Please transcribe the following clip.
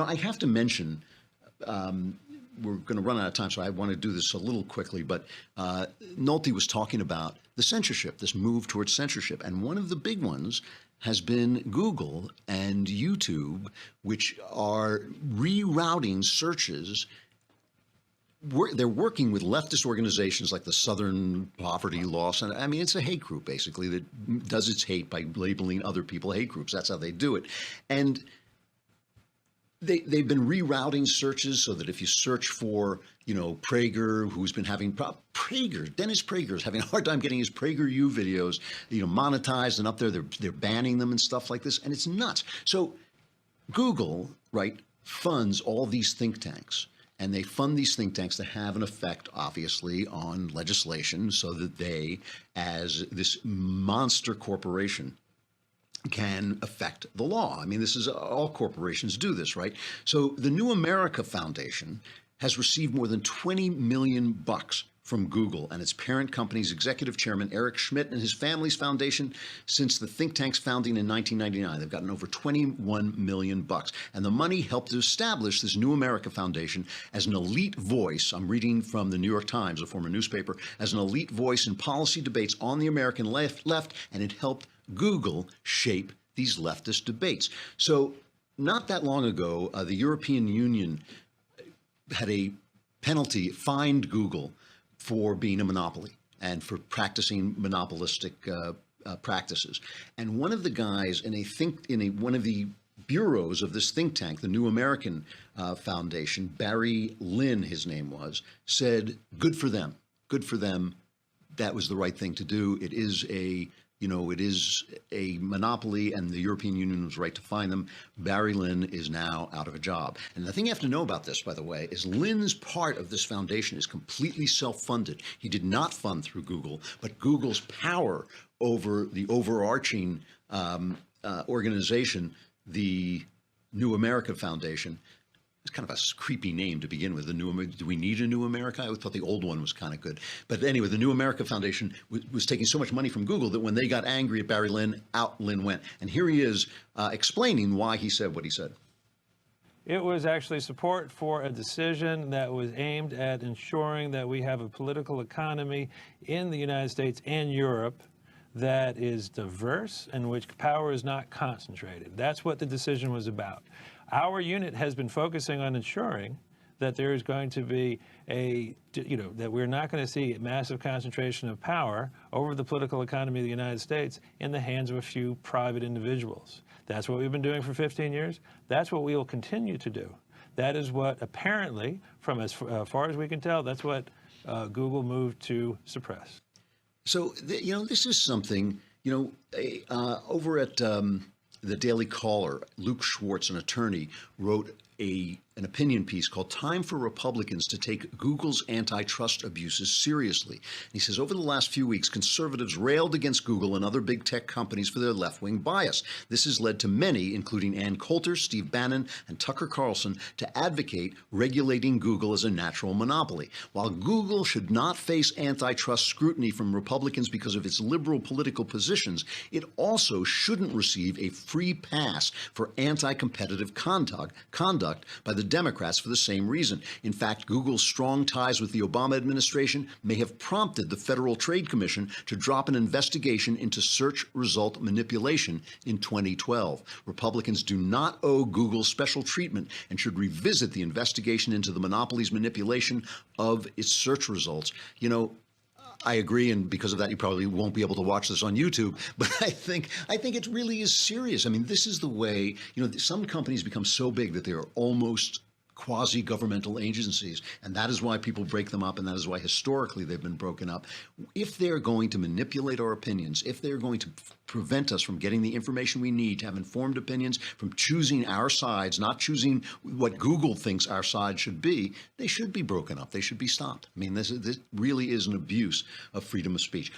I have to mention, we're going to run out of time, so I want to do this a little quickly, but Nolte was talking about the censorship, this move towards censorship. And one of the big ones has been Google and YouTube, which are rerouting searches. They're working with leftist organizations like the Southern Poverty Law Center. I mean, it's a hate group, basically, that does its hate by labeling other people hate groups. That's how they do it. And they've been rerouting searches so that if you search for, Prager, who's been having Dennis Prager is having a hard time getting his PragerU videos, monetized and up there. They're banning them and stuff like this, and it's nuts. So Google, right, funds all these think tanks, and they fund these think tanks to have an effect, obviously, on legislation, so that they, as this monster corporation, can affect the law. I mean, this is all corporations do this, right? So the New America Foundation has received more than $20 million from Google and its parent company's executive chairman, Eric Schmidt, and his family's foundation since the think tank's founding in 1999. They've gotten over $21 million. And the money helped to establish this New America Foundation as an elite voice. I'm reading from the New York Times, a former newspaper, as an elite voice in policy debates on the American left, and it helped Google shape these leftist debates. So not that long ago, the European Union had a penalty, fined Google for being a monopoly and for practicing monopolistic practices. And one of the guys one of the bureaus of this think tank, the New American Foundation, Barry Lynn, his name was, said, good for them. Good for them. That was the right thing to do. It is a monopoly, and the European Union was right to fine them. Barry Lynn is now out of a job. And the thing you have to know about this, by the way, is Lynn's part of this foundation is completely self-funded. He did not fund through Google, but Google's power over the overarching organization, the New America Foundation, it's kind of a creepy name to begin with. Do we need a New America? I thought the old one was kind of good. But anyway, the New America Foundation was taking so much money from Google that when they got angry at Barry Lynn, out Lynn went. And here he is explaining why he said what he said. It was actually support for a decision that was aimed at ensuring that we have a political economy in the United States and Europe that is diverse, in which power is not concentrated. That's what the decision was about. Our unit has been focusing on ensuring that there is going to be that we're not going to see a massive concentration of power over the political economy of the United States in the hands of a few private individuals. That's what we've been doing for 15 years. That's what we will continue to do. That is what, apparently, from as far as we can tell, that's what Google moved to suppress. So, this is something, over at the Daily Caller, Luke Schwartz, an attorney, wrote an opinion piece called Time for Republicans to Take Google's Antitrust Abuses Seriously. And he says, over the last few weeks, conservatives railed against Google and other big tech companies for their left-wing bias. This has led to many, including Ann Coulter, Steve Bannon, and Tucker Carlson, to advocate regulating Google as a natural monopoly. While Google should not face antitrust scrutiny from Republicans because of its liberal political positions, it also shouldn't receive a free pass for anti-competitive conduct by the Democrats for the same reason. In fact, Google's strong ties with the Obama administration may have prompted the Federal Trade Commission to drop an investigation into search result manipulation in 2012. Republicans do not owe Google special treatment and should revisit the investigation into the monopoly's manipulation of its search results. I agree, and because of that, you probably won't be able to watch this on YouTube. But I think it really is serious. I mean, this is the way, some companies become so big that they are almost quasi-governmental agencies, and that is why people break them up, and that is why historically they've been broken up. If they're going to manipulate our opinions, if they're going to prevent us from getting the information we need to have informed opinions, from choosing our sides, not choosing what Google thinks our side should be, they should be broken up. They should be stopped. I mean, this really is an abuse of freedom of speech.